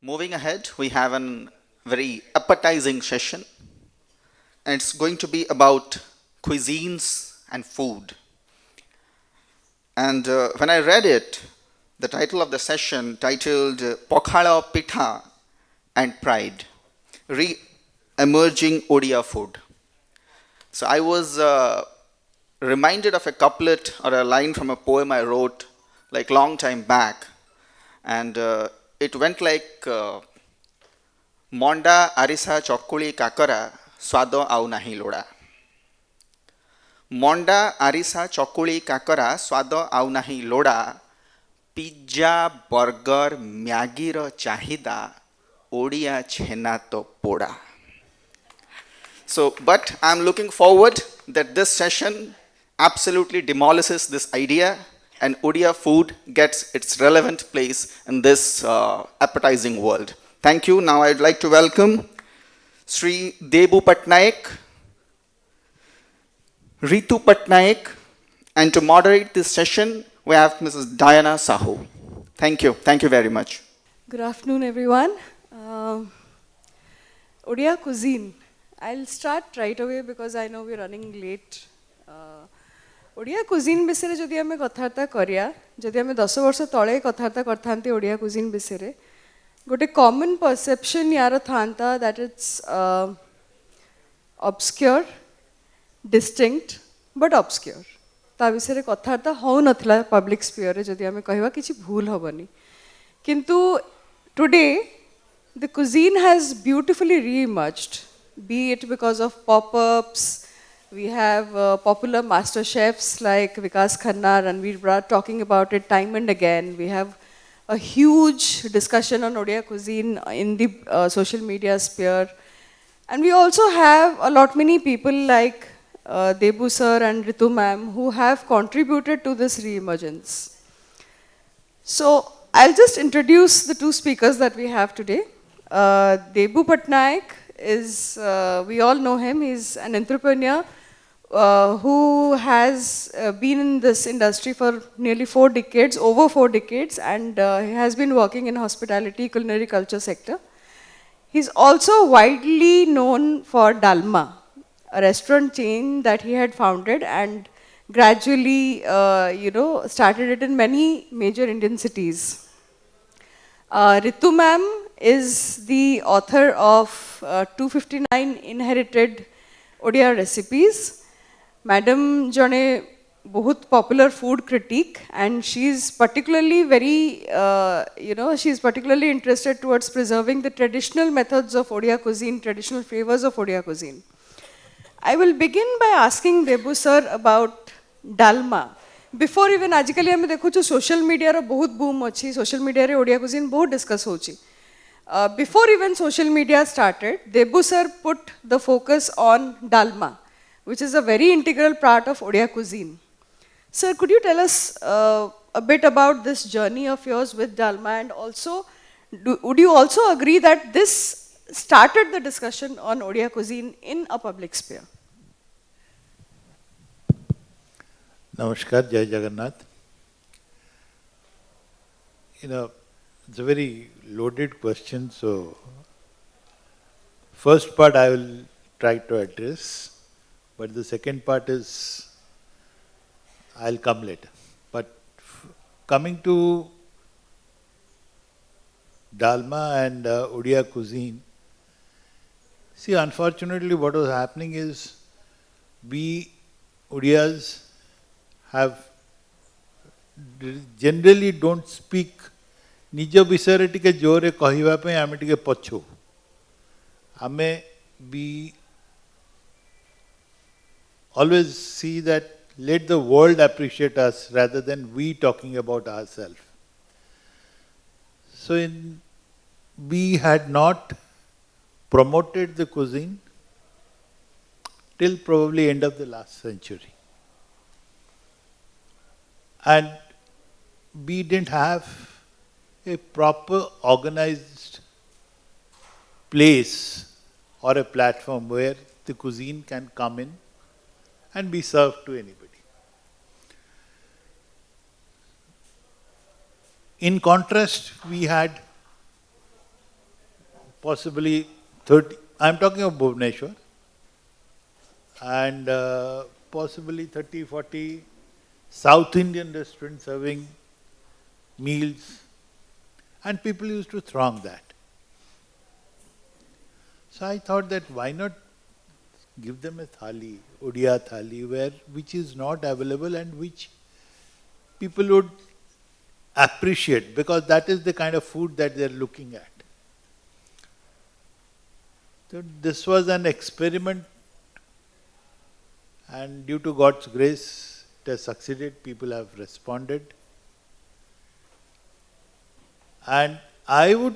Moving ahead, we have a very appetizing session, and it's going to be about cuisines and food. And when I read it, the title of the session titled Pokhala Pitha and Pride, Re-Emerging Odia Food. So I was reminded of a couplet or a line from a poem I wrote like long time back, and it went like ମଣ୍ଡା ଆରିସା ଚକୁଳି କାକରା ସ୍ୱାଦ ଆଉ ନାହିଁ ଲୋଡ଼ା ମଣ୍ଡା ଆରିସା ଚକୁଳି କାକରା ସ୍ୱାଦ ଆଉ ନାହିଁ ଲୋଡ଼ା pizza burger ମ୍ୟାଗିର ଚାହିଦା ଓଡ଼ିଆ ଛେନା ତ ପୋଡ଼ା but I'm looking forward that this session absolutely demolishes this idea and Odia food gets its relevant place in this appetizing world. Thank you. Now I'd like to welcome Sri Debu Patnaik, Ritu Patnaik, and to moderate this session, we have Mrs. Diana Sahu. Thank you. Thank you very much. Good afternoon, everyone. Odia cuisine. I'll start right away because I know we're running late. Odia cuisine ବିଷୟରେ ଯଦି ଆମେ କଥାବାର୍ତ୍ତା କରିବା ଯଦି ଆମେ 10 ବର୍ଷ ତଳେ କଥାବାର୍ତ୍ତା କରିଥାନ୍ତି ଓଡ଼ିଆ cuisine ବିଷୟରେ ଗୋଟେ common perception ୟାର ଥାନ୍ତା that it's obscure, distinct but obscure. ତା ବିଷୟରେ କଥାବାର୍ତ୍ତା ହଉନଥିଲା public sphere ରେ ଯଦି ଆମେ କହିବା କିଛି ଭୁଲ ହବନି କିନ୍ତୁ today the cuisine has beautifully re-emerged, be it because of pop-ups. We have popular master chefs like Vikas Khanna, Ranveer Brar talking about it time and again. We have a huge discussion on Odia cuisine in the social media sphere. And we also have a lot many people like Debu sir and Ritu ma'am who have contributed to this re-emergence. So I'll just introduce the two speakers that we have today. Debu Patnaik is, we all know him, he's an entrepreneur who has been in this industry for nearly 4 decades, over 4 decades, and he has been working in hospitality, culinary culture sector. He's also widely known for Dalma, a restaurant chain that he had founded and gradually, started it in many major Indian cities. Ritu ma'am is the author of 259 inherited Odia recipes. Madam jane बहुत popular food critique and she's particularly she's particularly interested towards preserving the traditional methods of Odia cuisine, traditional flavors of Odia cuisine. I will begin by asking Debu sir about Dalma. Before even आजिकली हमें देखो जो social media रो बहुत boom अच्छी social media रे Odia cuisine बहुत discuss होची. Before even social media started, Debu sir put the focus on Dalma, which is a very integral part of Odia cuisine. Sir, could you tell us a bit about this journey of yours with Dalma, and also, would you also agree that this started the discussion on Odia cuisine in a public sphere? Namaskar, Jai Jagannath. It's a very loaded question, so first part I will try to address, but the second part is I'll come later. But coming to Dalma and Odia cuisine, see, unfortunately what was happening is we Odiyas generally don't speak निज विषय टिके जोरे कहवा पे आमे टिके पछु आमे we always see that let the world appreciate us rather than we talking about ourselves. So we had not promoted the cuisine till probably end of the last century. And we didn't have a proper organized place or a platform where the cuisine can come in and be served to anybody. In contrast, we had possibly 30, I'm talking of Bhubaneswar, and possibly 30, 40 South Indian restaurants serving meals, and people used to throng that. So I thought that why not give them a thali, Odia thali, which is not available and which people would appreciate, because that is the kind of food that they are looking at. So this was an experiment, and due to God's grace, it has succeeded. People have responded. And I would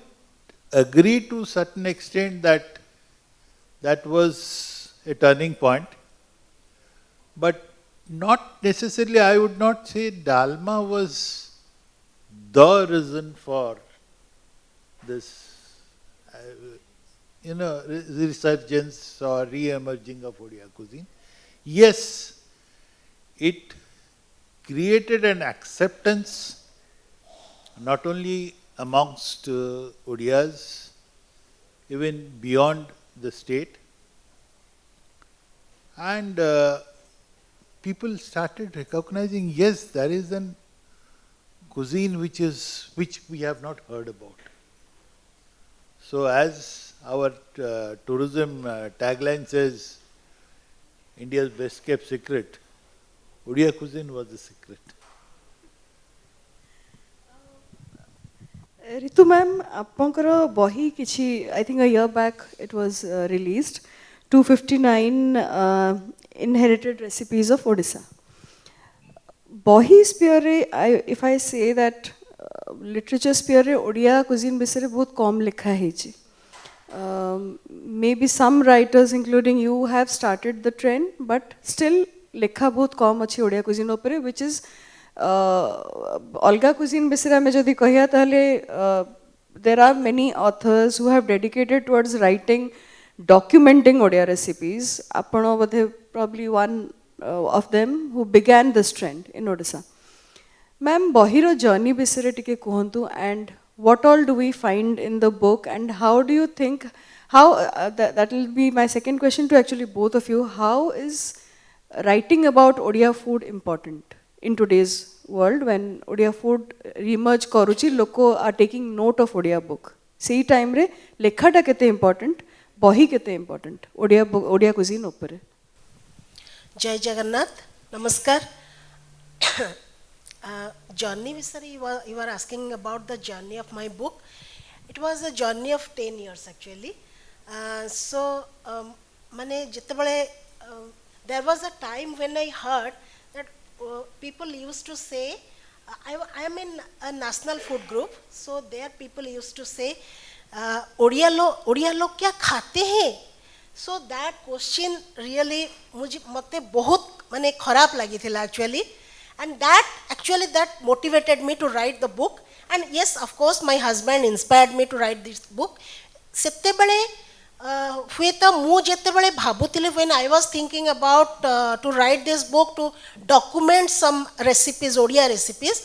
agree to a certain extent that that was a turning point, but not necessarily, I would not say Dalma was the reason for this, resurgence or re-emerging of Odia cuisine. Yes, it created an acceptance not only amongst Odias, even beyond the state, and people started recognizing, yes, there is an cuisine which we have not heard about. So as our tourism tagline says, India's best kept secret, Odia cuisine was the secret. Ritu ma'am, apankara bahi kichi, I think a year back it was released, 259 inherited recipes of Odisha. Bahi sphere, if I say that literature sphere, Odia cuisine bisare bahut kam likha hai. Maybe some writers, including you, have started the trend, but still likha bahut kam achi Odia cuisine upare, which is Olga cuisine bisira me jodi kahiya tahale there are many authors who have dedicated towards writing, documenting Odia recipes. Apano bodhe probably one of them who began this trend in Odisha. Ma'am, Bahiro journey bisire tike kuhantu, and what all do we find in the book, and how do you think, how that will be my second question to actually both of you. How is writing about Odia food important in today's world when Odia food reemerge karuchi, loko are taking note of Odia book? Sei time re lekha ta kete important, bahi kete important Odia cuisine upare. Jai Jagannath, Namaskar. Journey, you were asking about the journey of my book. It was a journey of 10 years actually. There was a time when I heard that people used to say, I am in a national food group, so there people used to say, Odia log kya khate hain? So that question really mate bahut mane kharab lagi thila actually, and that motivated me to write the book. And yes, of course, my husband inspired me to write this book. When I was thinking about to write this book to document some recipes, Odia recipes,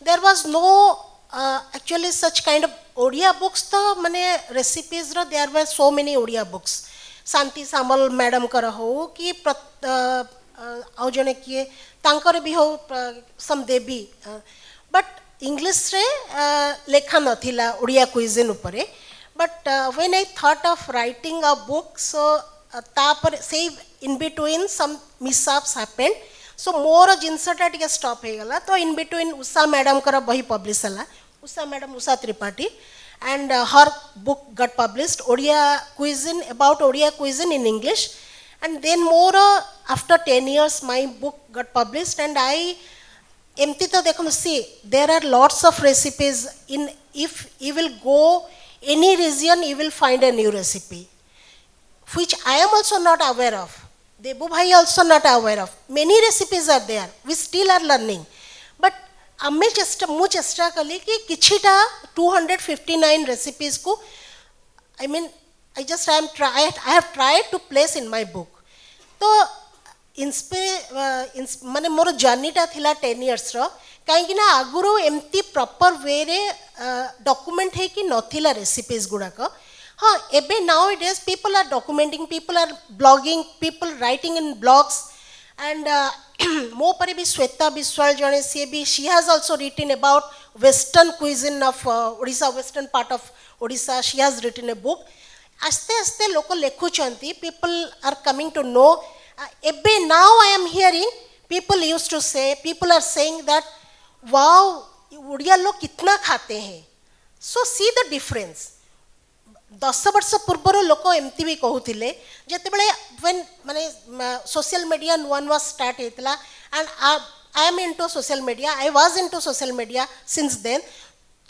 there was no actually such kind of Odia books. Recipes, there were so many Odia books. Santi Samal madam kara ho ki au jane kiye tankare bhi ho some debi, but English re lekha nathila Odia cuisine upare. But when I thought of writing a book, so say in between some mishaps happened, so more jinsa ta tige stop he gala. So in between Usha madam kara bahi publish hala, Usha Tripathi, and her book got published, Odia cuisine, about Odia cuisine in English. And then more after 10 years my book got published, and I see there are lots of recipes. If you will go any region, you will find a new recipe, which I am also not aware of. Debu bhai also not aware of. Many recipes are there. We still are learning. But मैं चेष्टा कली कि किछिटा 259 recipes को, I mean, I have tried to place in my book. तो माने मोर journey टा थिला 10 years रो, कहीं ना आगुरो एमती proper way रे document है कि नथिला recipes गुड़ा को. हाँ एबे now it is people are documenting, people are blogging, people writing in blogs and मो पर भी श्वेता विश्वाल जने सी भी she has also written about western cuisine of Odisha, western part of Odisha, she has written a book. आस्ते आस्ते लोक लेखुचंती, people are coming to know. एबे now I am hearing people used to say, people are saying that wow Oriya लोग कितना खाते हैं. सो see the difference. 10 वर्ष पूर्वर लोक एमती भी कहूले जिते बड़े व्हेन माने सोशल मीडिया नुआ नुआ स्टार्ट होता and I am into social media, I was into social media since then.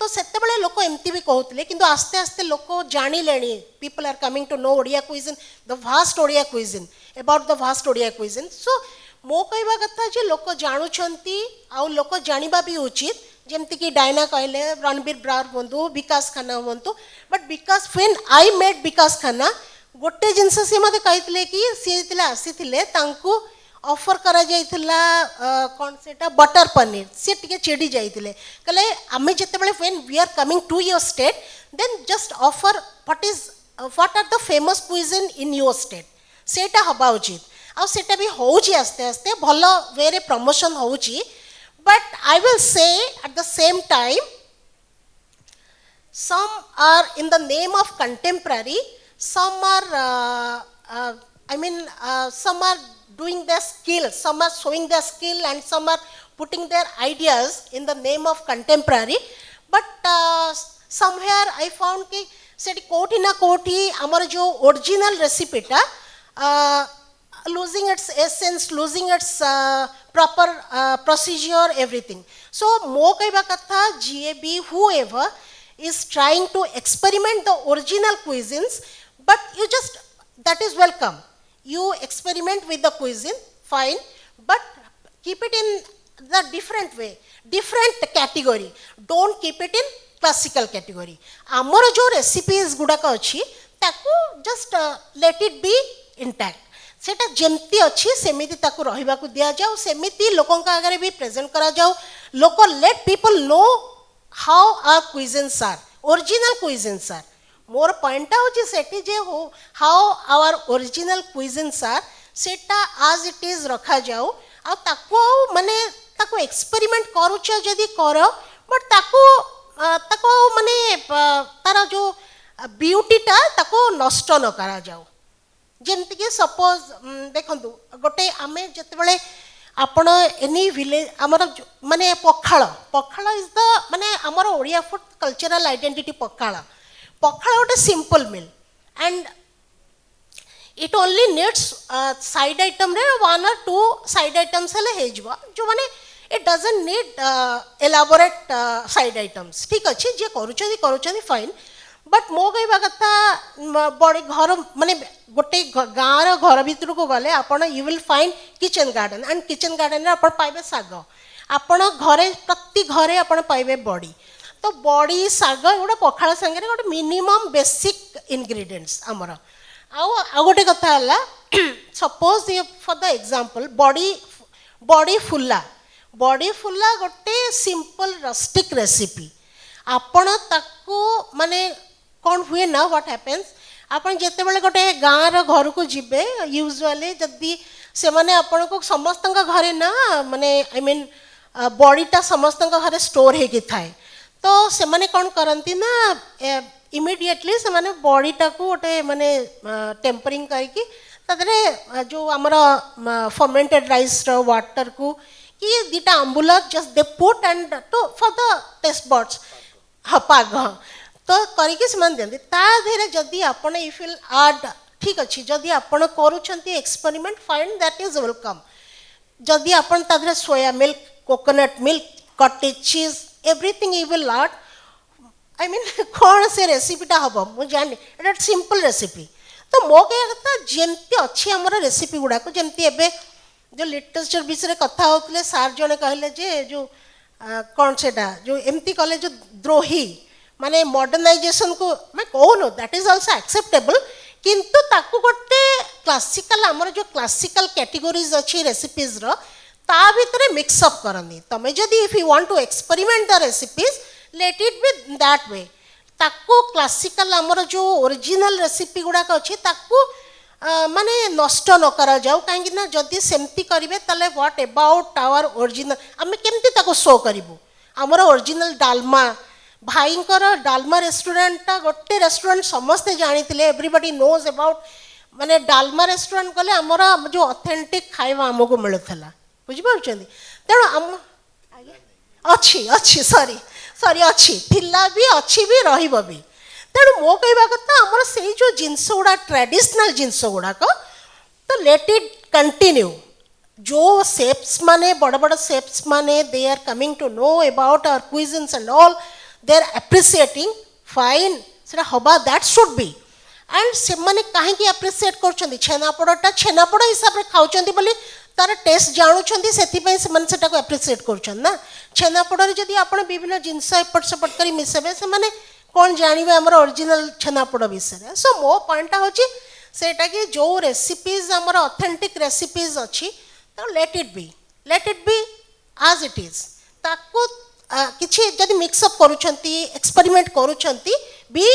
तो सेते बड़े लोक एमती भी कहूले किंतु आस्ते आस्ते लोक जानिले, people are coming to know Odia cuisine, the vast Odia cuisine, about the vast Odia cuisine. So मो कहवा कथा जे लोक जानुछंती आ लोक जानिबा भी उचित. जमती कि डायना कहले, रणबीर ब्रार हुंतु, विकास खन्ना हुंतु, but because when I met Vikas Khanna गोटे जिनस सी मते कहितले कि सी जितले आसीथिले तांकू ऑफर करा जाइथिला कोन सेटा बटर पनीर. सी टिके चिड़ी जाइथिले कहले आमे जेतेबेले when we are coming to your state then just offer what are the famous cuisine in your state. सेटा हबा उचित आ सेटा भी होउची आस्ते आस्ते भलो वे रे प्रमोशन होउची. But I will say at the same time, some are in the name of contemporary, some are, some are doing their skill, some are showing their skill and some are putting their ideas in the name of contemporary. But somewhere I found कि सेठी कोठी ना कोठी हमारा जो original recipe टा losing its essence, losing its proper procedure, everything. So mo kaiba katha GAB whoever is trying to experiment the original cuisines, but you just, that is welcome. You experiment with the cuisine, fine, but keep it in the different way, different category. Don't keep it in classical category. Amara jo recipes gudaka achi taku just let it be intact. सेटा जेमती अच्छी सेमिति ताकू रहिबा को दिया जाओ, सेमिति लोकों का आगे भी प्रेजेंट करा जाओ. लोको let people know how our cuisines are, original cuisines are. मोर पॉइंट होची सेठी जे हो how our original cuisines are सेटा आज इट इज रखा जाओ. आ ताकू माने ताकू एक्सपेरिमेंट करूछ जदी करो, बट ताकू माने तारा जो ब्यूटी टा ताकू नष्ट न करा जाओ. जेमती कि सपोज देखंतु गोटे आमे जतेबेले आपण एनी विलेज आमर माने पखाळ, पखाळ इज द माने आमर Odia food cultural identity. Pakhala गोटे simple meal and it only needs side item रे 1 or 2 साइड आइटम्स हेले हे जबा जो माने it doesn't need elaborate side items. ठीक अछि जे करूछनी फाइन, बट मो कहवा कथा बड़े घर माने गोटे गाँव घर भितर को गले आपण you will find kitchen garden and kitchen garden रे आपण पाइबे साग, आपण घरे प्रति घरे आपण पाइबे बड़ी. तो बड़ी साग एगुड़ा पखाड़ संगे गोटे मिनिमम बेसिक इनग्रेडिएंट्स आमर. आ गोटे कथा हला सपोज फॉर द एग्जांपल बड़ी फुला गोटे सिंपल रस्टिक रेसिपी. आपण ताकू माने कौन हुए ना व्हाट हैपेंस आपण जेते बेले गोटे गाँव रो घर को जिबे यूजुअली जदी से माने आपण को समस्त घरे ना माने आई मीन बॉडीटा समस्त घरे स्टोर हे कि थाए. तो से माने कौन करंती ना इमिडिएटली से माने बॉडीटा को गोटे माने टेम्परिंग करके तदरे जो हमरा फर्मेंटेड राइस रो वाटर को कि दीटा आंबुला just they put and to for the taste बर्ड्स पाग तो करके से दिखती ताधे जदि आपण इफ विल आड ठीक अच्छे जदि आपण करूछंती experiment fine that is welcome. जदि आपण ताधे soya milk, coconut milk, cottage cheese everything you will add. I mean कौन से रेसिपीटा हम मुझे जानी एटा सिंपल रेसिपी. तो मो कह कथा जमती अच्छी आमर रेसिपी गुड़ाक जमती एबे जो लिटरेचर विषय कथा होते सार जने कहले जे जो कौन सेटा जो एमती कले जो द्रोही माने मॉडर्नाइजेशन को मैं कहून दैट इज ऑल्सो एक्सेप्टेबल किंतु ताकू गोटे क्लासिकल आमर जो क्लासिकल कैटेगोरीज अच्छी रेसिपीज रो ता भितर मिक्सअप करनी. तमें जदि if you want to experiment the recipes let it be that way. ताको क्लासिकल आमर जो ओरिजिनल रेसिपी गुड़ाक अच्छी ताको माने नष्ट न करा जाऊ कहीं ना जदि सेमती करेंगे ताले व्हाट अबाउट आवर ओरिजिनल आम केमती ताको शो करूँ आमर ओरिजिनल डालमा भाईंकर डालमा रेस्टोरेंट गोटे रेस्टोरेंट समस्ते जानी एवरीबडी नोज अबाउट माने डालमा रेस्टोरेंट गले आमर जो ऑथेंटिक खाଇବା आमको मिलुला बुझिपार तेणु आम अच्छी अच्छी सॉरी सॉरी अच्छी थिला भी अच्छी भी रहिबो भी तेणु मो कहवा कथा आमर से जो जिनस गुड़ा ट्रेडिशनल जिनस गुड़ाक तो लेट इट कंटिन्यू जो शेफ्स माने बड़ बड़ शेफ्स माने they are coming to know about our cuisines and all they are appreciating fine से हवा दैट शुड बी एंड से माने कहीं एप्रिशिएट कर छेनापोड़टा छेनापोड़ हिसाब से खाऊँ बोली तार टेस्ट जानूँ से एप्रिशिएट कर छेनापोड़े जदि आप विभिन्न जिनस एपट सेपट कर मिसेबे से माने कौन जानवे आमर ओरिजिनल छेनापोड़ विषय सो मो पॉइंट हूँ सेटा कि जो रेसिपीज आमर ऑथेंटिक रेसिपीज अच्छी तो लेट इट बी आज इट इज ताको किछि जदि मिक्सअप करूछंती एक्सपेरिमेंट करूछंती भी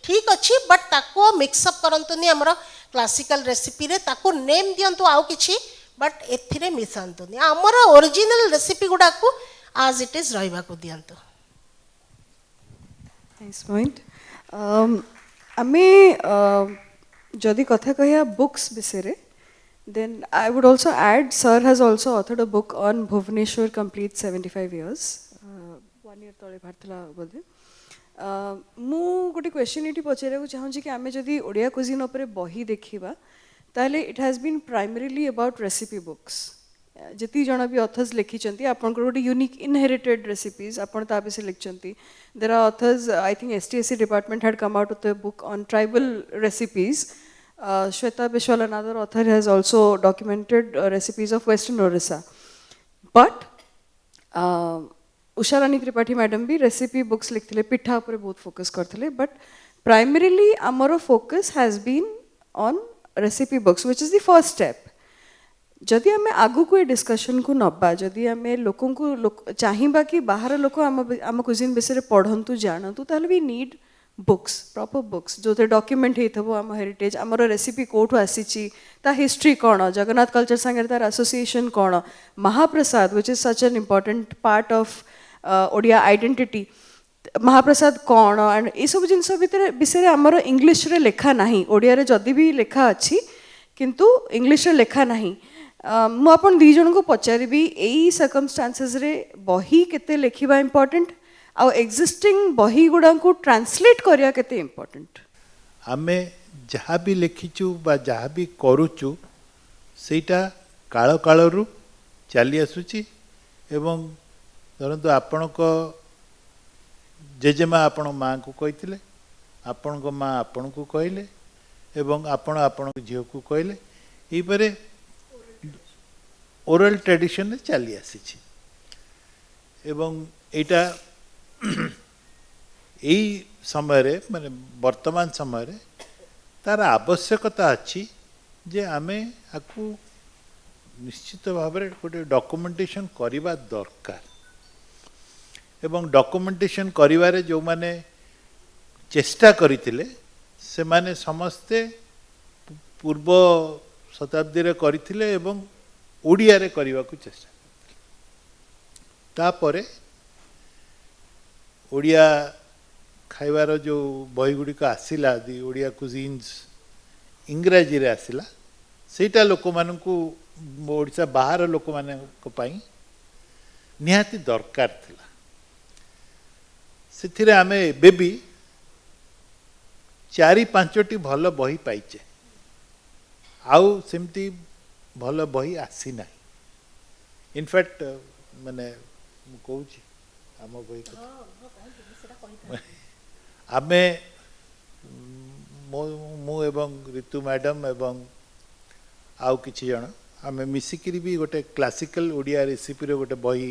ठीक अच्छी बट ताको मिक्सअप करंतुनी आमर क्लासिकल रेसिपी रे ताको नेम दियंतु आउ किछि बट एथिरे मिसांतुनी आमर ओरिजिनल रेसिपी गुडा को आज इट इज रहिबा को दियंतु नाइस पॉइंट आमे जदि कथा कहया बुक्स विषय then I would also add sir has also authored a book on Bhubaneswar complete 75 years 1 year तले भारतला बोधे मु गोटे क्वेश्चन इटी पचारे को चाहूँ कि आमे जदि ओडिया कुजिन उपरे बही देखिबा ताले it has been primarily about recipe books जति जण भी ऑथर्स लिखिचंती आपन गोटे यूनिक इनहेरिटेड रेसिपीज आपन ता विषय लिखचंती there are authors I think STSC department had come out with a book on tribal recipes Shweta Bishwal, another author, has also documented recipes of Western Orissa. But Usha Rani Tripathi madam भी recipe books लिखते ले पिठा पर बहुत focus करते ले. But primarily our focus has been on recipe books, which is the first step. जदि हमें आगु को डिस्कशन को नब्बा जदि हमें लोकों को चाहिबा कि बाहर लोक आम कुजिन विषय पढ़ंतु जानतु ताले we need books proper books जो थे डॉक्यूमेंट हेथबो आम हेरिटेज आमर रेसिपी कोठु आसीची ता हिस्ट्री कोण जगन्नाथ कल्चर संगे तार एसोसिएशन कोण महाप्रसाद which is such an important part of Odia identity महाप्रसाद कोण एंड ए सब जिंस भितर विषय आमर इंग्लिश रे लेखा नाही ओडिया रे जदि भी लेखा अछि किंतु इंग्लिश रे लेखा नाही मु आपन दी जन को पचारिबी एई सर्कमस्टेंसेस रे बही केते लेखिबा इंपोर्टेंट आउ एक्जिस्टिंग बही गुड़ा को ट्रांसलेट करिया केते इंपोर्टेंट आमे जहाँ भी लिखिचु बा जहाँ भी करूचु सेटा काल कालरू चली आसुची एवं धरतु आपण को जेजेमा आपण माँ को कहिथिले आपण को माँ आपण को कहले एवं आपण आपण झील को कहले एई परे ओरल ट्रेडिशन ने चली आसीची एवं एटा यही समय माने वर्तमान समय तार आवश्यकता अच्छी जे आमे आकु निश्चित भाव में गोटे डॉक्यूमेंटेशन करवा दरकार एवं डॉक्यूमेंटेशन करिवारे जो माने चेष्टा करितिले से माने समस्ते पूर्व शताब्दी रे करितिले एवं ओडिया रे करबा को चेष्टा तापरे ओडिया खाइबार जो बही गुड़िक आसला दि ओडिया कुजिन्स इंग्राजी रे आसला सेटा लोक मानकु ओडिशा बाहर लोक मानक पई निहाती दरकार थिला सेथिरे आमे बेबी 4-5टी भल बही पाइचे आउ सेमती भल बही आसी ना इनफैक्ट माने कहूँ आम बही आमे मु एवं ऋतु मैडम एवं आउ किछि जण आमे मिसिकिरी भी गोटे क्लासिकल ओडिया रेसिपी रे गोटे बही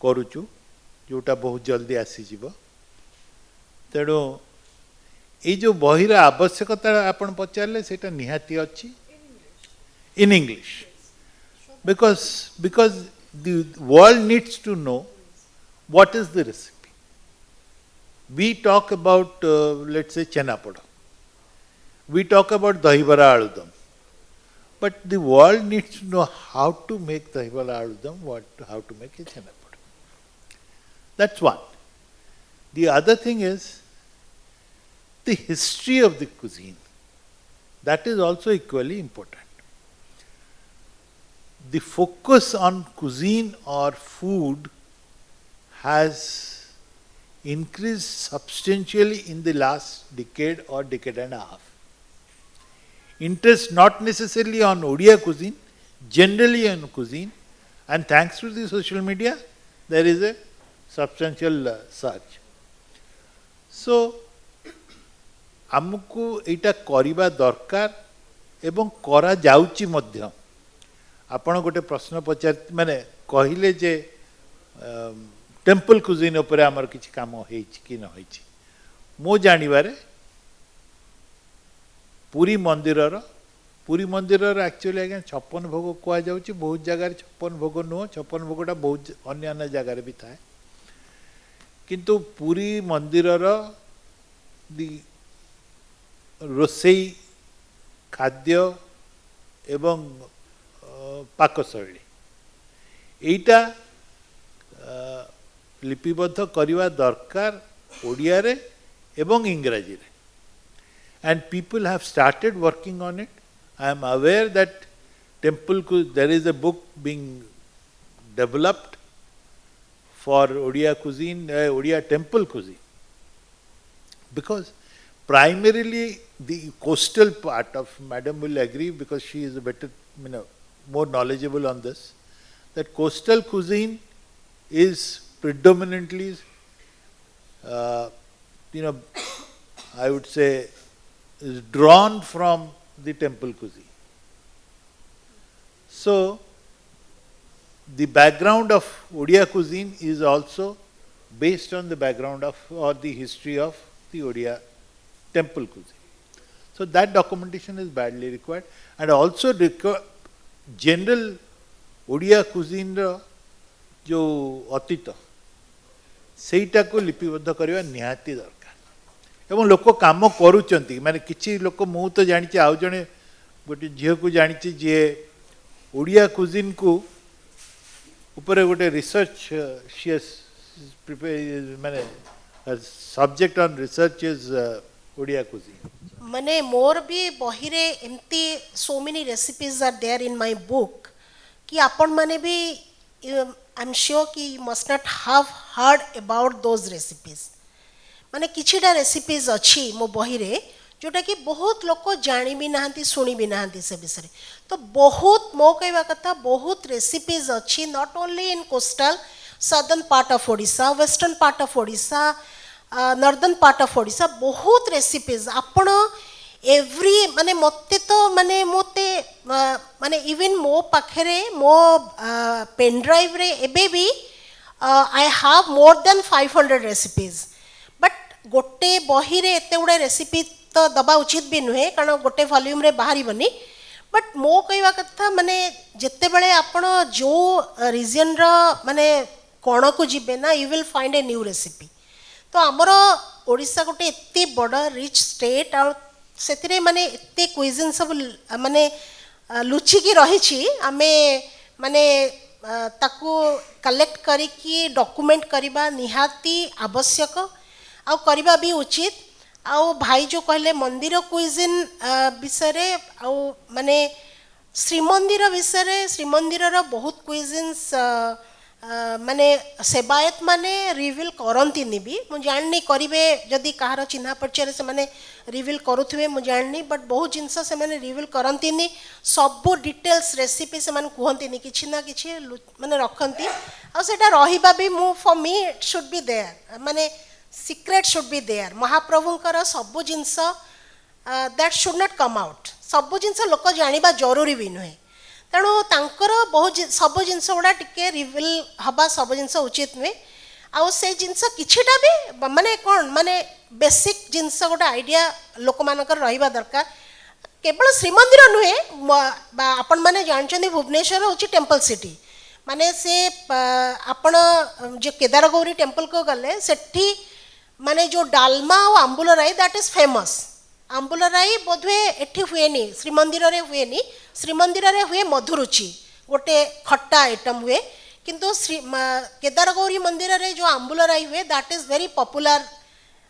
करूचु जोटा बहुत जल्दी आसी जीव तेणु ये जो बहीर आवश्यकता आपण पचारे सेटा निहाती अच्छी in English because the world needs to know what is the recipe we talk about, let's say, Chenapoda. We talk about Dahibara Aludam. But the world needs to know how to make Dahibara Aludam, how to make a Chenapoda. That's one. The other thing is the history of the cuisine. That is also equally important. The focus on cuisine or food has increased substantially in the last decade or decade and a half. Interest not necessarily on Odia cuisine, generally on cuisine, and thanks to the social media, there is a substantial surge. So, आमको एटा करिबा दरकार एवं करा जाउची मध्य आपण गोटे प्रश्न पचार माने कहिले जे टेम्पल कुजिन उपरे हमर किछि काम हेछि कि न हेछि मो जानिबारे पुरी मंदिरर एक्चुअली आगे 56 भोग कुआ जाउची बहुत जगह 56 भोग नो 56 भोगटा बहुत अन्य अन्य जगह भी थाए किंतु पुरी मंदिरर दी रोसई खाद्य एवं पाकशैली एटा लिपिबद्ध करवा दरकार ओडिया रे एवं इंग्रजी रे and people have started working on it. I am aware that there is a book being developed for Odia cuisine, Odia temple cuisine, because primarily the coastal part of, Madam will agree because she is a better, more knowledgeable on this, that coastal cuisine is predominantly, I would say, is drawn from the temple cuisine. So, the background of Odia cuisine is also based on the background of or the history of the Odia temple cuisine. So, that documentation is badly required, and also general Odia cuisine ro जो अतीत सेटा को लिपिबद्ध करवा निहाती दरकार एवं लोक काम करूचंती माने किछि लोक मु तो जानि आउ जने गोटे झियो को जानि जे ओडिया कुजिन को ऊपर गोटे रिसर्च माने subject on research is Odia cuisine माने मोर भी बहिरे एमती so many recipes are there in my book कि आपण माने भी आई एम श्योर कि you must not have heard about those recipes माने किछिटा रेसिपीज अच्छी मो बही रे जोटा कि बहुत लोक जानी भी नाहंती सुनी भी नाहंती से विषय तो बहुत मो कहवा कथा बहुत रेसिपीज अच्छी not only in coastal southern part of Odisha western part of Odisha northern part of Odisha बहुत रेसिपीज आपण एवरी माने मते तो माने मोते माने इवन मो पाखरे मो पेन ड्राइव रे एबे भी I have more than 500 recipes गोटे बही रे एते गुडे रेसिपी तो दबा उचित भी नुहे कारण गोटे वॉल्यूम रे बाहरी बनी बट मो कहवा कथा माने जेते बेले आपण जो रीजन रो माने कोण को जिबे ना you will find a new recipe तो हमर ओडिसा गोटे एते बड़ रिच स्टेट और सेतिरे माने एते क्विजिन सब माने लुचि की रही छी आमे माने ताकू कलेक्ट करी की डॉक्यूमेंट करबा निहाती आवश्यक आउ करबा भी उचित आउ भाई जो कहले मंदिर क्विजिन विषय आउ माने श्रीमंदिर विषय श्रीमंदिर रो बहुत क्विजिन्स माने सेवायत माने रिवील करंती नि भी मु जाननी करिवे जदी कहार चिन्हा परिचय से माने रिवील करूथुवे मु जाननी बट बहुत जिंस से माने रिवील करंती नि सब डिटेल्स रेसिपी से माने कहंती नि किछि ना किछि माने रखंती आ सेटा रहिबा भी मु for me it should be there माने सीक्रेट शुड बी देयर महाप्रभुंकर सब जिंस that should not come out सब जिंस लोक जानिबा जरूरी भी नुहे तेणु तांकर बहुत सब जिनस गुड़ा टिके रिवील हवा सब जिनस उचित नुहे आउ से जिनस किछिटा भी माने कौन माने बेसिक जिनस गोटे आइडिया लोक मानकर रहिबा दरकार केवल श्रीमंदिर नुहे आपण माने जानछन्ती भुवनेश्वर होची टेम्पल सिटी माने से आपण जो केदार गौरी टेम्पल को गले सेठी माने जो डालमा और आंबुल राई दैट इज फेमस आंबुल राई बोधवे एठी हुएनी श्रीमंदिर रे हुएनी श्रीमंदिर रे हुए मधुरुचि गोटे खट्टा आइटम हुए किंतु श्री केदार गौरी मंदिर रे जो आंबुल राई हुए दैट इज वेरी पॉपुलर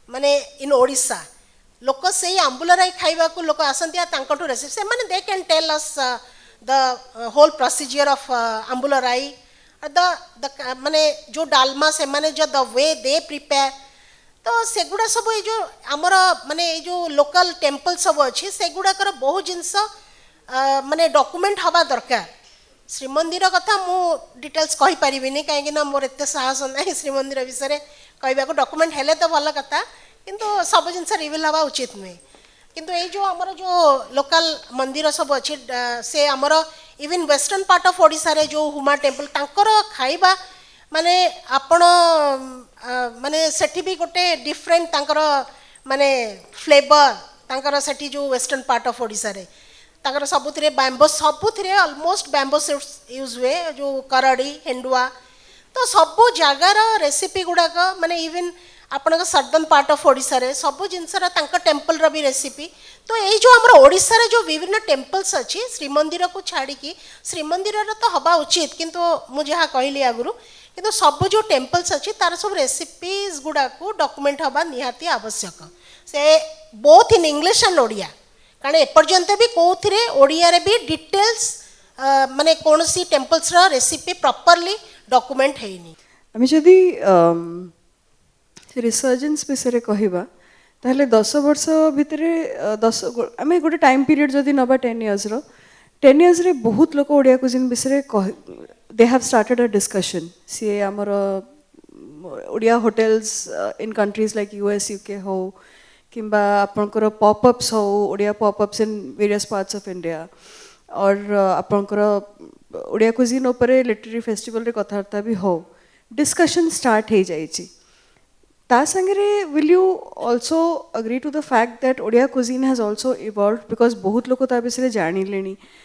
माने इन ओडिशा लोक से आंबुल राई खाइबा को लोक आसंती आ तांकटू रेसिपी से माने they can tell us the whole procedure of आंबुल राई द माने जो डालमा से माने जो द वे दे प्रिपेयर तो सेगुड़ा सब ये जो आमर माने ये जो लोकल टेम्पल सब अच्छी सेगुड़ाकर बहु जिनस माने डॉक्यूमेंट हवा दरकार श्रीमंदिर कथा मु डिटेल्स कहि परिबिनी कहीं मोर एत साहस ना श्रीमंदिर विषय कहवा को डॉक्यूमेंट हेले तो भल कथा किंतु सब जिनस रिविल हवा उचित नुहे किंतु ये जो आमर जो लोकल मंदिर सब अच्छी से आमर even western part of Odisha रे जो हुमा टेम्पल तांकर खाइबा माने आपण माने सेठी भी गोटे डिफरेंट तांकर माने फ्लेवर तांकर सेठी जो वेस्टर्न पार्ट ऑफ ओडिशा रे तांकर सबुथिरे बैम्बो सबुथिरे ऑलमोस्ट बैम्बो यूज हुए जो करड़ी हेंडुआ तो सबु जगार रेसिपी गुड़ाक माने इवन आपण सर्दन पार्ट ऑफ ओडिशा रे सबु जिनसर तांकर टेम्पल रो भी रेसिपी तो ये जो हमर ओडिशा रे जो विभिन्न टेम्पल्स अच्छी श्रीमंदिर को छाड़ी की श्रीमंदिर रे तो हवा उचित किंतु मु जहा कहली आगुरु किंतु सब जो टेम्पल्स अच्छी तार सब रेसिपीज गुड़ा को डॉक्यूमेंट हवा निहाती आवश्यक से both in English and Odia कारण एपर्यंत भी कौथिरे ओडिया रे भी डिटेल्स माने कौन सी टेम्पल्स रा रेसिपी प्रॉपर्ली डॉक्यूमेंट हेनी आम जदि रिसर्जेन्स विषय कहवा ताहले 10 वर्ष भितर 10 आम गोटे टाइम पीरियड जदि नबा 10 इयर्स रो 10 इयर्स रे बहुत लोक ओडिया कुजिन विषय they have started a discussion सी आमर ओडिया होटेल्स इन कंट्रीज लाइक US UK हो किंबा आपनकर पॉपअप्स हो Odia popups in various parts of India और आपनकर ओडिया कुजिन ऊपर लिटरेरी फेस्टिवल रे कथार्ता भी हो डिस्कशन स्टार्ट हो जाइछि ता संगे will you also agree to the fact that Odia cuisine has also evolve because बहुत लोग ता विषय जानिले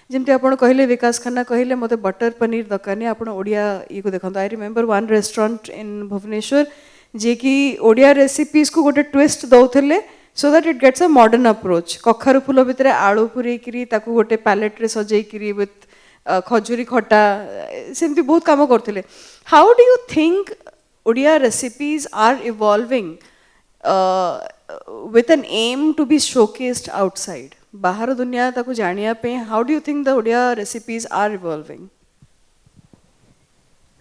जमती आप कहले विकास खन्ना कहले मते बटर पनीर दरकार नहीं आप ओडिया ये को देखो I remember one restaurant in Bhubaneswar जे कि ओडिया रेसिपीज को गोटे ट्विस्ट दौले so that it gets a modern approach कखारु फूल भितर आलू पुरेकरी ताकू गोटे पैलेट रे सजेकरी विथ खजुरी खटा सेमती बहुत काम करते how do you think Odia recipes are evolving with an aim to be showcased outside. Bahar dunya taku janiya pe how do you think the Odia recipes are evolving?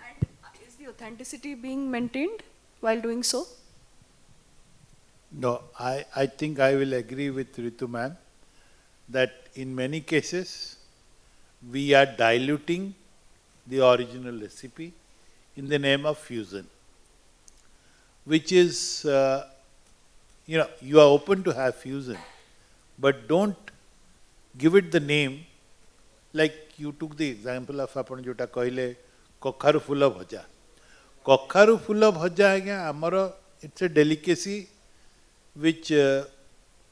And is the authenticity being maintained while doing so? No, I think I will agree with Ritu ma'am that in many cases we are diluting the original recipe in the name of fusion. Which is, you are open to have fusion, but don't give it the name like you took the example of apan jota कहले कखारु फूल भजा. कखारु फूल भजा आज्ञा आमर it's a delicacy which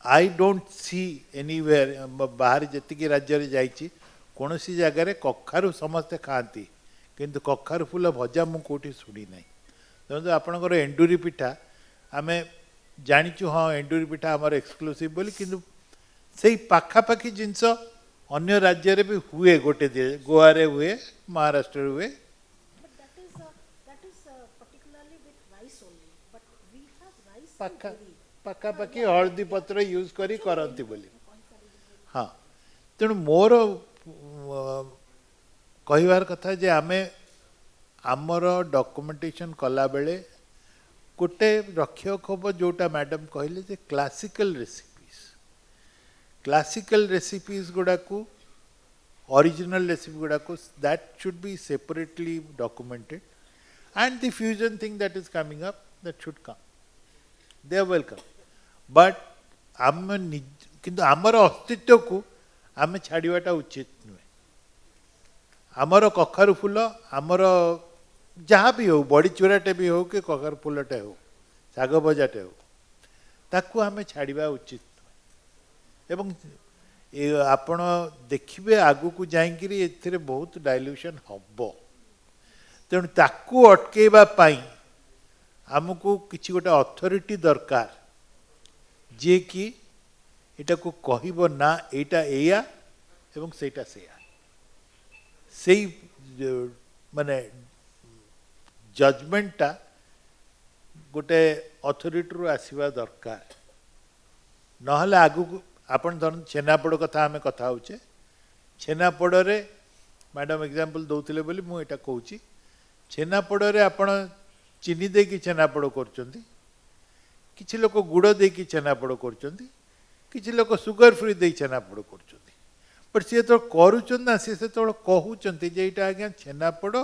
I don't see anywhere. बाहर जतिकी राज्य रे जाइछि कोनोसी जगह रे कखारु समस्ते खाती किंतु कखारु फूल भजा मु कोठी सुनी नहीं. देखो आपणकर एंडुरी पिठा आम जाचु हाँ एंडुरी पिठा आमर एक्सक्लूसिव बोली किंतु से पाखापाखि जिनस अन्य राज्य भी हुए गोटे गोवा रे हुए महाराष्ट्र हुए पाखापाखि हल्दी पत्र यूज करी करती बोली हाँ तेणु मोर कहबार कथा जे आमे आमर डॉक्यूमेंटेशन कला बेले गोटे रक्षक हम जोटा मैडम कहले जे क्लासिकल रेसिपीज गुड़ा को ओरिजिनल रेसिपी गुड़ा को that should be separately documented and the fusion thing that is coming up that should come they are welcome but आम किंतु आमर अस्तित्व को आम छाड़वाटा उचित नुहे आमर कखारु फूल आमर जहाँ भी हो बड़ी चूराटे भी हो कि कखारु फूलटे हो शाग भजाटे हो ताकू आम छाड़ा उचित एवं आपण देखिए आगु को जाइकरी एथिरे बहुत डाइल्यूशन हब तेणु ताकू अटकेबा पाई आमको किसी गोटे अथॉरिटी दरकार जे कि एटा को कहबो ना एटा एया एवं सेटा सेया सेई माने जजमेंटा गोटे अथॉरिटी रू आसीबा दरकार नहले आगु आपण धर छेनापोड़ कथा आमे कथा होचे छेनापोड़ रे मैडम एग्जांपल दउतिले बोली मु एटा कहूची छेनापोड़ रे आपण चीनी दे की छेनापोड़ करचंती किछि लोक गुड़ दे की छेनापोड़ करचंती किछि लोक सुगर फ्री दे छेनापोड़ करचंती बट सी तो करूचन ना सी से तो कहूचंती जे एटा आज्ञा छेनापोड़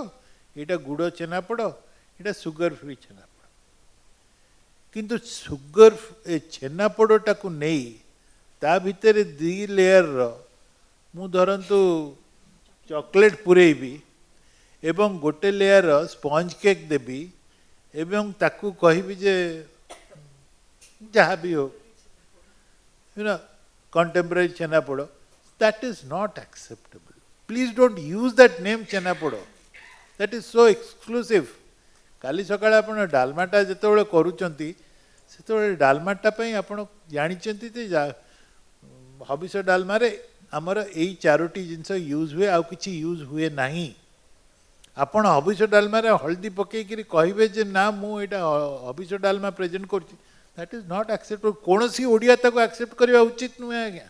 एटा गुड़ छेनापोड़ एटा सुगर फ्री छेनापोड़ किंतु सुगर छेनापोड़टा को नहीं ता भितर दी लेयर मु धरंतु चॉकलेट पुरेबी एवं गोटे लेयर स्पंज केक देबी एवं ताकू कहबी जे जहाँ भी हो you know contemporary chhena poda that is not acceptable please don't use that name chhena poda that is so exclusive काली सकाळे आपण डालमाटा जेतेबेले करूचंती सेतेबेले डालमाटा पई आपण जानिचंती जे हबिष डालमा रे हमर एई चारोटी जिंस यूज हुए आउ किछि यूज हुए नाही आपण हबिष डालमा रे हल्दी पकई करी कहबे जे ना मु एटा हबिष डालमा प्रेजेंट करछि दैट इज नॉट एक्सेप्टेबल कोनोसी ओडिया ताको एक्सेप्ट करबा उचित नुहे आज्ञा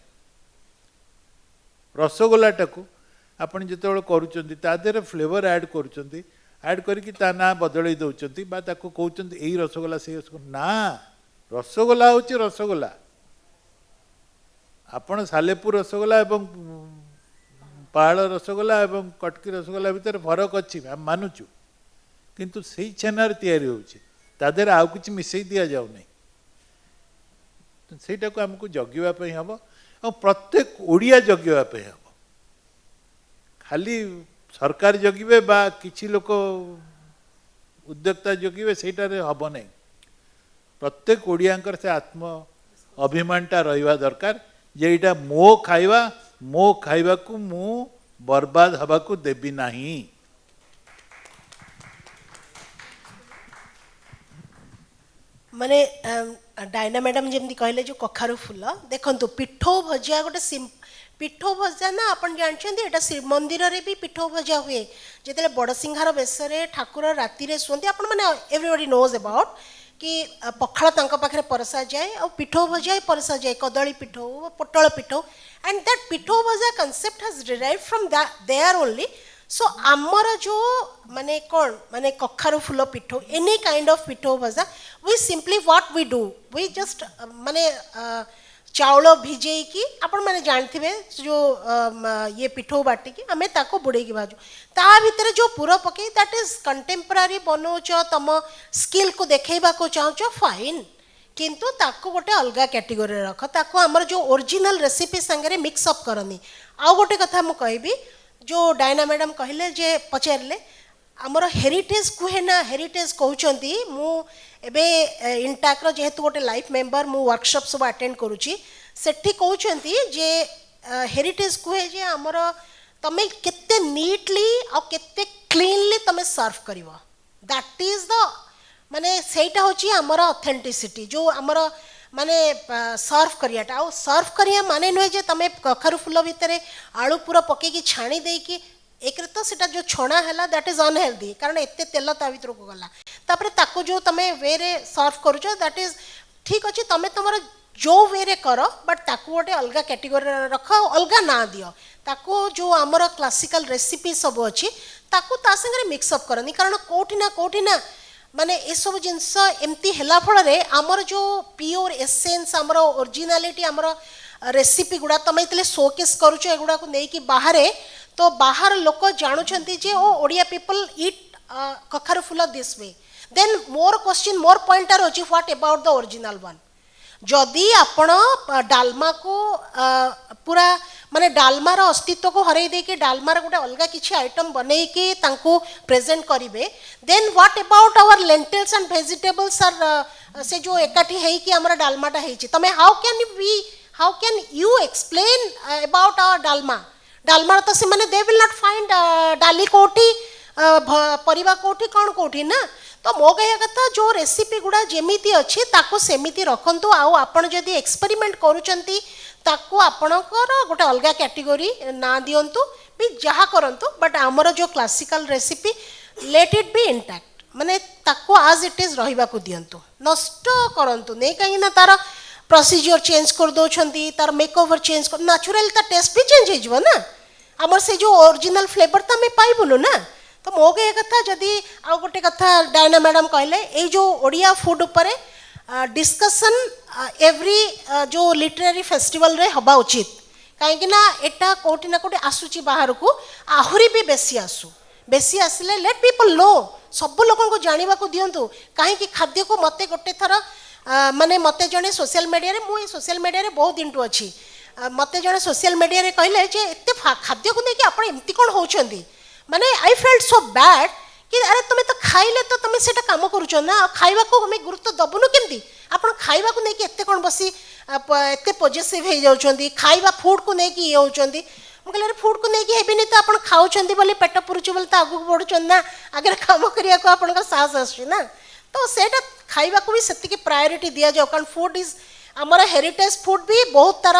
रसगोल्लाटाकू आपण जेतेबेले करूचंती ता देरे फ्लेवर ऐड करूचंती ऐड करके ता ना बदलई दउचंती बा ताको कहउचंती एई रसगोल्ला से ना रसगोल्ला होची रसगोल्ला आपण सालेपुर रसगोल्ला एवं पहाड़ रसगोल्ला एवं कटकी रसगोल्ला भितर फरक अच्छी आम मानुचु किंतु सेई छेनार तैयारी होची ता देरे आउ किछि मिसई दिया जाउ नै सेटा को हमको जगिवा पई हबो और प्रत्येक ओडिया जगिवा पई हबो खाली सरकार जगिबे बा किछि लोक उद्योक्ता जगिबे सेटारे हबो नै प्रत्येक ओडियांकर से आत्म अभिमानटा रहिबा दरकार जे एटा मो खाइबा को मु बर्बाद हबा को देबी नाही माने डायना मैडम जेमती कहले जो कखारु फूल देखंतु पिठो भजिया गोटे पिठो भजा ना अपन जानछंती एटा श्री मंदिर रे भी पिठो भजा हुए जेतेले बड़ सिंहार बेसरे ठाकुर राति रे सुंती अपन माने एवरीबॉडी नोज अबाउट कि पखाड़ तांका पाखरे परसा जाए और पिठो भजा परसा जाए कदली पिठो पोटल पिठो एंड दैट पिठो भजा concept has derived from there only so आमर जो माने कौन माने कखारु फूल पिठो एनी काइंड ऑफ पिठो भजा we simply what we do we just माने चाउल भिजे की आपण माने जानथिबे जो ये पिठो बाटी की हमें ताको बुड़े की भाजू ता भीतर जो पूरा पके दैट इज कंटेम्पररी बनोच तम स्किल को देखैबा को चाहछ फाइन किंतु ताको गोटे अलगा कैटेगरी रे रख ताको हमर जो ओरिजिनल रेसिपी संगे मिक्स अप करनी आ गोटे कथा मु कहबी जो डायना मैडम कहले जे पचारले आमर हेरिटेज कुहे ना हेरिटेज कहउचंती मु एबे इंटाक रो जेहेतु गोटे लाइफ मेंबर मु वर्कशॉप सब अटेंड करूची सेठी कहउचंती जे हेरिटेज कुहे जे आमर तमे केते नीटली आ केते क्लीनली तमे सर्व करबो दैट इज द माने सेटा होची आमर ऑथेंटिसिटी जो आमर माने सर्व करियाटा आ सर्व करिया माने नय जे तमे कखारु फूल भितरे आलू पूरा पके की छाणी दे की एक तो सेटा जो छणा हैला दैट इज अनहेल्दी कारण एते तेल ता भीतर को गला तापर ताको जो तमे वे रे सर्व करूछो दैट इज ठीक अछि तमे तमरो जो वे रे करो बट ताको गोटे अलगा कैटेगरी रख अलगा ना दियो ताको जो आमर क्लासिकल रेसिपी सब अछि ताको ता संगे मिक्स अप करनी कारण कोठी ना माने ए सब जिंस एमती हेला फल रे आमर जो प्योर एसेंस आमर ओरिजिनलिटी आमर रेसिपी गुडा तमे इतले शोकेस करूछो एगुडा को नै कि बाहरे तो बाहर लोक जानुछंती जे ओ ओडिया पीपल ईट कखारु फूल दिस वे देन मोर क्वेश्चन मोर पॉइंटर होची what about the original one जदि आपण डालमा को पूरा माने डालमार अस्तित्व को हरई दे कि डालमार गोटे अलगा किछि आइटम बनै कि तांको प्रेजेंट करिवे then what about our lentils and vegetables आर से जो एकाठी हेई कि हमरा डालमाटा हेछि तमे how can you explain about our dalma dalma तो से माने दे विल नॉट फाइंड डाली कोठी परिवा कोठी कौन कोठी ना तो मो कहिया कथा जो रेसिपी गुड़ा जेमिति अच्छी ताको सेमिति रखंतु आउ आपण जदि एक्सपेरिमेंट करूचंती ताको आपणकर गोटे अलगा कैटेगरी ना दियंतु भी जहा करंतु बट आमर जो classical recipe late it B intact माने ताको आज इट इज रहिबा को दियंतु नष्ट करंतु नै कहीं ना तार प्रोसीजर चेंज कर दोछंती तार मेकओवर चेंज कर नेचुरल ता टेस्ट भी चेंज हो ना आमर से जो ओरिजिनल फ्लेवर तो आम पाइबुनु ना तो मो कह कथा जदि आ गोटे कथा डायना मैडम कहले ये जो ओडिया फूड उपरे डिस्कशन एवरी जो लिटरेरी फेस्टिवल रे हबा उचित कहीं ना एटा कोटी ना कोटी आसुची बाहर को आहुरी भी बेसी आसिले लेट पीपल नो सब लोगों को जानिबा को दियंतु कहीं खाद्य को मते गोटे थर माने मते जने सोशल मीडिया रे मु सोशल मीडिया रे बहुत दिन टू अछि मते जने सोशल मीडिया रे कहले जे एते खाद्य को लेके आपण एमती कोन होउछंती माने आई फेल्ट सो बैड कि अरे तुम तो खाइले तो तुम सेटा काम करूछ ना खाइबा को हमें गुरुत्व दबुनु केमती आपण खाइबा को लेके एते कोन बसी एते पॉजिटिव हे जाउछंती खाइबा फूड को लेके ये होउछंती मु कहले फूड को लेके हेबिनी तो आपण खाउछंती बोली पेट पुरुछ बोली तो आगु बढ़ुछन ना आगे काम करिया को आपण का साहस आछी ना तो सेटा खाइबा को भी सेति के प्रायोरिटी दिया जाओ कारण फूड इज आमर हेरिटेज फूड भी बहुत तार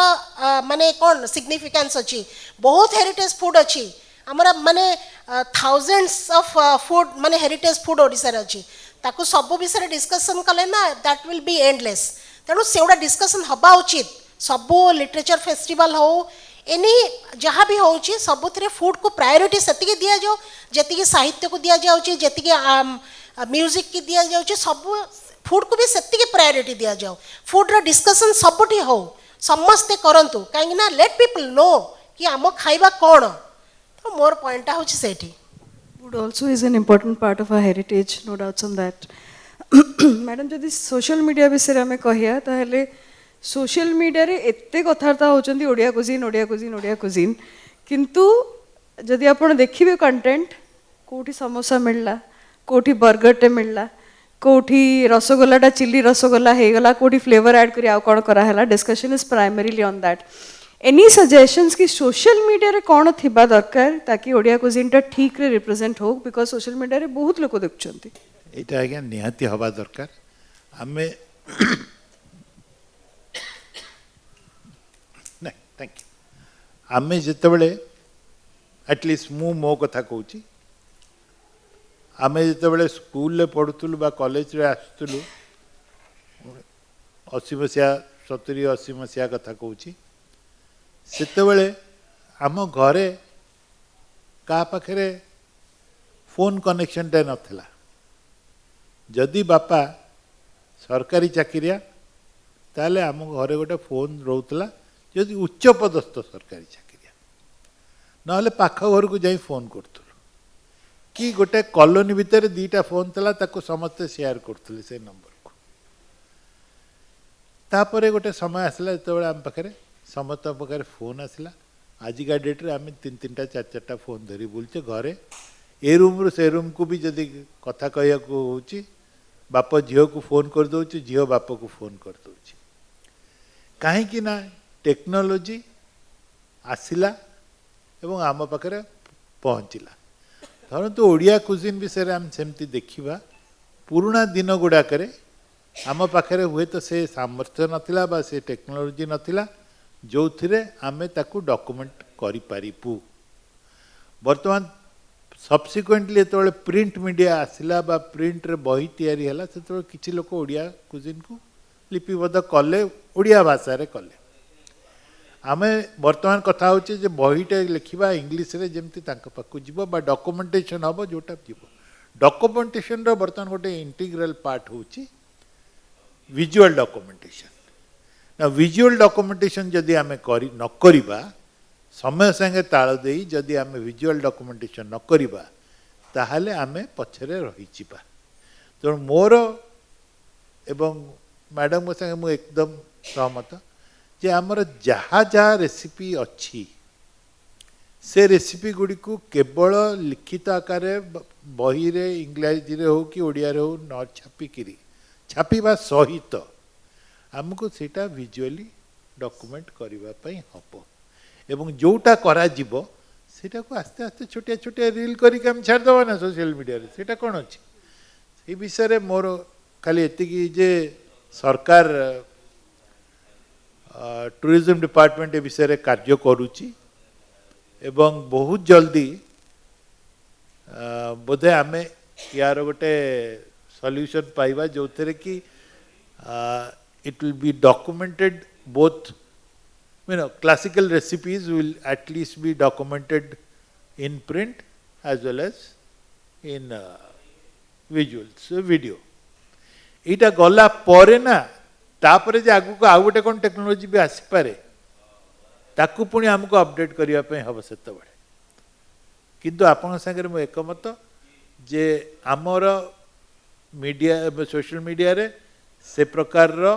माने कौन सिग्निफिकेंस अच्छी बहुत हेरिटेज फूड अच्छी आमर माने थाउजेंड्स ऑफ फूड माने हेरिटेज फूड ओडिसा रे अच्छी ताकू सब विषय डिस्कशन कले ना दैट विल बी एंडलेस तेणु सेगुड़ा डिस्कशन हवा उचित सब लिटरेचर फेस्टिवल हो एनी जहाँ भी होची सबुथिरे फूड को प्रायोरिटी सेतिके दिया जाओ जेतिके साहित्य को दिया जाउची जेतिके म्यूजिक की दिया जाउची सब फूड को भी सेतिके प्रायोरिटी दिया जाओ फूड रा डिस्कशन सबुठी हो समस्ते करंतु काहे ना लेट पीपल नो कि आम खाइबा कोन तो मोर पॉइंट होची सेठी Food also is an important part of our heritage, no doubts on that. Madam जदि सोशल मीडिया विषय आम कहिया ताहले सोशल मीडिया रे एते कथार्ता होचंती ओडिया कुजिन किंतु जदि आपण देखिबे कंटेंट कोठी समोसा मिलला कोठी बर्गर टे मिलला कोठी रसगोल्ला चिल्ली रसगोल्ला हे गला कोठी फ्लेवर ऐड करी आ कोन करा हला discussion is primarily on that any suggestions कि सोशल मीडिया रे कोन थिबा दरकार ताकि ओडिया कुजिन टा ठीक रे रिप्रेजेंट हो बिकॉज सोशल मीडिया रे बहुत लोक देखुचंती एटा आज्ञा निहाती हवा दरकार आमे नहीं थैंक यू आमे जेतेबेले एटलिस्ट मु मो कथा कहूची आमे जेतेबेले स्कूल ले पढुतलु बा कॉलेज रे आस्तुलु 80 मसिया 70 80 मसिया कथा कहूची सेतेबेले आम घरे का पाखरे फोन कनेक्शन टे नथिला जदि बापा सरकारी चाकरिया ताले आम घरे गोटे फोन रोतला जदि उच्च पदस्थ सरकारी चाकरिया नहले पाख घर को जाई फोन करथुलु कि गोटे कॉलोनी भितर दीटा फोन तला ताको समस्त शेयर करथुले से नंबर को तापरे गोटे समय आसला जेतेबेले आम पाखरे समस्त पाखरे फोन आसला आजिका डेट रे आम 3-3टा 4-4टा फोन धरी बुलचे घरे ए रूम रु से रूम को भी जदि कथा कहया को होची बाप झील को फोन कर दउची झील बाप को फोन कर दउची काहे कि ना टेक्नोलॉजी आसिला एवं आम पाखरे पहुँचला धरतु ओडिया कुजिन विषय आम सेमती देखिबा पुराना दिन गुड़ाकरे आम पाखरे हुए तो से सामर्थ्य नथिला बा से टेक्नोलॉजी नथिला जो थिरे आमे ताकू डॉक्यूमेंट करि पारिबु वर्तमान सब्सिक्वेंटली जो प्रिंट मीडिया आसला बा प्रिंट रे बही तैयारी हला से किछि लोक ओडिया कुजिन को लिपिबद्ध कले ओडिया भाषा रे कले आमे वर्तमान कथा होचे जे बहीटे लिखिबा इंग्लिश रे जेमति तांक पाकु जीवो बा डॉक्यूमेंटेशन हबो जोटा जीवो डॉक्यूमेंटेशन रो वर्तमान गोटे इंटीग्रल पार्ट होची विजुअल डॉक्यूमेंटेशन ना विजुअल डॉक्यूमेंटेशन जदि आमे करी न करिबा समय संगे ताल देई जदि आमे विजुअल डॉक्यूमेंटेशन न करिबा ताहाले आमे पछरे रही जिबा तो मोर एवं मैडम को संगे मु एकदम सहमत जे आमर जहाँ जहाँ रेसिपी अच्छी से रेसिपी गुड़ी को केवल लिखित आकार बही रे इंग्लिश रे हो कि ओडिया रे हो न छापिकी छापा सहित आमको सेटा विजुअली डॉक्यूमेंट करबा पई हबो एवं जोटा करा जिवो सेटा को आस्ते आस्ते छोटिया छोटिया रील करके हम छाड़ दवा ना सोशल मीडिया रे सेटा कोन अछि ए विषय रे मोर खाली एतिकी जे सरकार टूरिज्म डिपार्टमेंट ए विषय रे कार्य करूची एवं बहुत जल्दी बोधे आमे यार गोटे सॉल्यूशन पाइबा जो थे कि it will be documented both, you know, classical recipes will at least be documented in print as well as in visuals, video. इटा गला परे ना तापरे जे आगु को आउ गोटे कोन टेक्नोलॉजी भी आसी पारे ताकू पुणी हमको अपडेट करिया पे हब सेत बडे किंतु आपन संगे मो एकमत जे आमर मीडिया सोशल मीडिया रे से प्रकार रो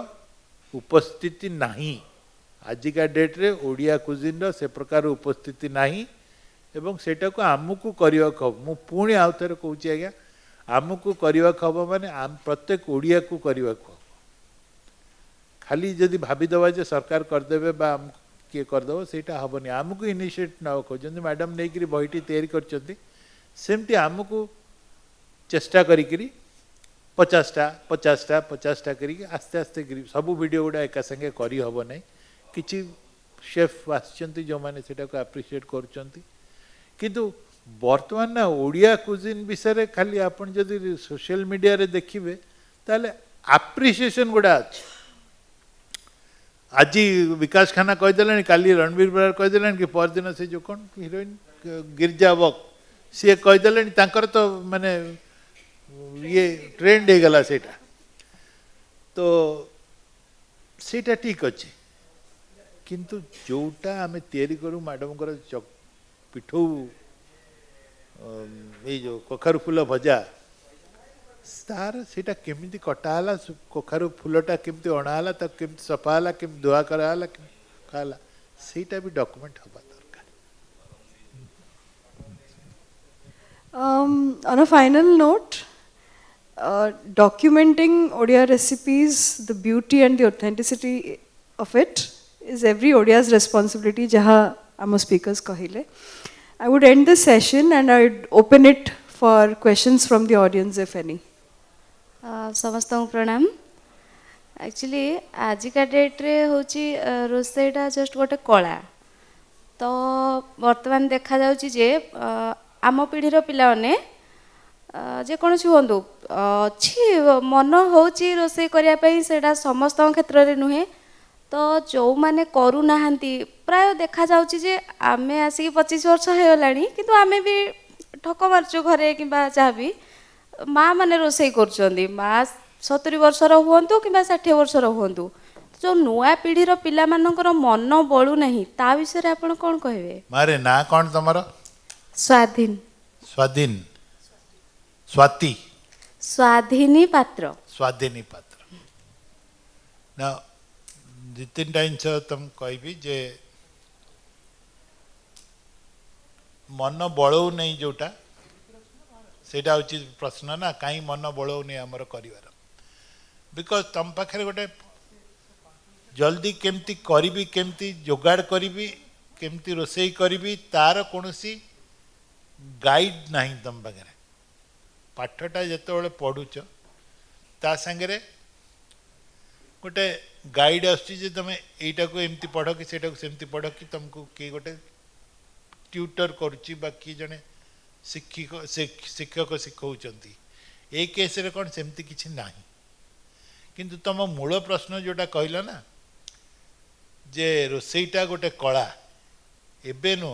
उपस्थिति नहीं आजिका डेट रे ओडिया कुजिन रो से प्रकार उपस्थिति नहीं एवं सेटा को आमको करिया खब मु पुणी आउ थरे कहूची आज्ञा आमको करिया खब माने आम प्रत्येक ओडिया को करिया खब खाली जदि भाभी दवा जे सरकार कर देबे बा आम के कर दबो सेटा हबनी आमको इनिशिएट ना को जंदी मैडम नै करी बहिटी तयारी करचंती सेमती आमको चेष्टा करी करी 50टा करी आस्ते आस्ते सब वीडियो गुड़ा एका संगे करी हबो नै किछि शेफ आछंती जो माने सेटा को एप्रिशिएट करचंती किंतु वर्तमान ना ओडिया कुजिन विषय खाली आपण जदि सोशल मीडिया रे देखिबे ताले एप्रिशिएशन गुड़ा अछि आज विकास खाना कहीदेला काली रणवीर बरार कहीदेला कि परदिन से जो कौन हिरोइन गिरजा वक सी कहीदेला तो माने ये ट्रेंड हो गला सेटा तो सेटा ठीक अच्छे किंतु जोटा आम तैयारी करूँ मैडम पिठौ ये जो कखारु फूल भजा तार सेटा केमिति कटाला कखारु फूलटा केमिति अणाला तक केमिति सफाला केमिति धुआ कराला खाला सेटा भी डॉक्यूमेंट हबा दरकार On a final note, documenting Odia recipes, the beauty and the authenticity of it is every Odia's responsibility, jaha amo speakers kahile. I would end this session and I would open it for questions from the audience, if any. समस्त प्रणाम actually आजिका date रे होची रोसईटा just गोटे कला तो वर्तमान देखा जाउची जे आम पीढ़ीर पिला माने जे कौन हूँ अच्छी मन होची रोसई करिया पई सेटा समस्त क्षेत्र रे नुहे तो जो माने करू नाहंती प्राय देखा जाउची जे आमे आसी 25 वर्ष हे गलानी किंतु आमे भी ठक मारचो घरे किबा चाहबी माँ मैंने रोसई कर माँ 70 वर्षर हूँ कि 60 वर्षर हूँ जो नुआ पीढ़ीर पिला मानकर मन बलू नहीं ता विषय आप कौन कहे मारे ना कौन तमरो स्वाधीन स्वाधीन स्वाति स्वाधीनी पात्र ना दि तीन टाइम तुम कहबी जे मन बड़ौ नहीं जोटा सेटा हूँ प्रश्न ना कहीं मन बड़ौनी आमर कर बिकज तुम पाखे गोटे जल्दी केमती करी केमती जोगाड़ करी केमती रोसई करी तार कौन गाइड ना तुम पाखे पाठटा जिते पढ़ुच ता संगे गोटे गाइड आसुची तुम यहीटा को एमती पढ़ कि सेटा को सेमती पढ़ कि तुमको किए गोटे ट्यूटर करुच्ची बा किए जड़े शिक्षक शिखौचंती ए केस रे कौन सेमती किछि नाही किंतु तुम मूल प्रश्न जोटा कहला ना जे रोसईटा गोटे कला एबे नो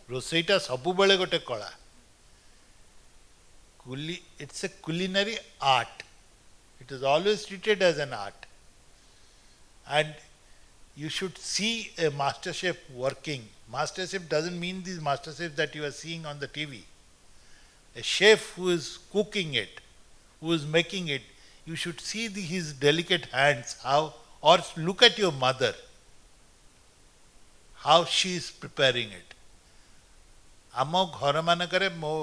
रोसईटा सबु बेले गोटे कला it's a culinary art it is always treated as an art and you should see a master chef working. Master chef doesn't mean these master chefs that you are seeing on the TV. A chef who is cooking it, who is making it, you should see his delicate hands, how, or look at your mother, how she is preparing it. आम घर मानक मो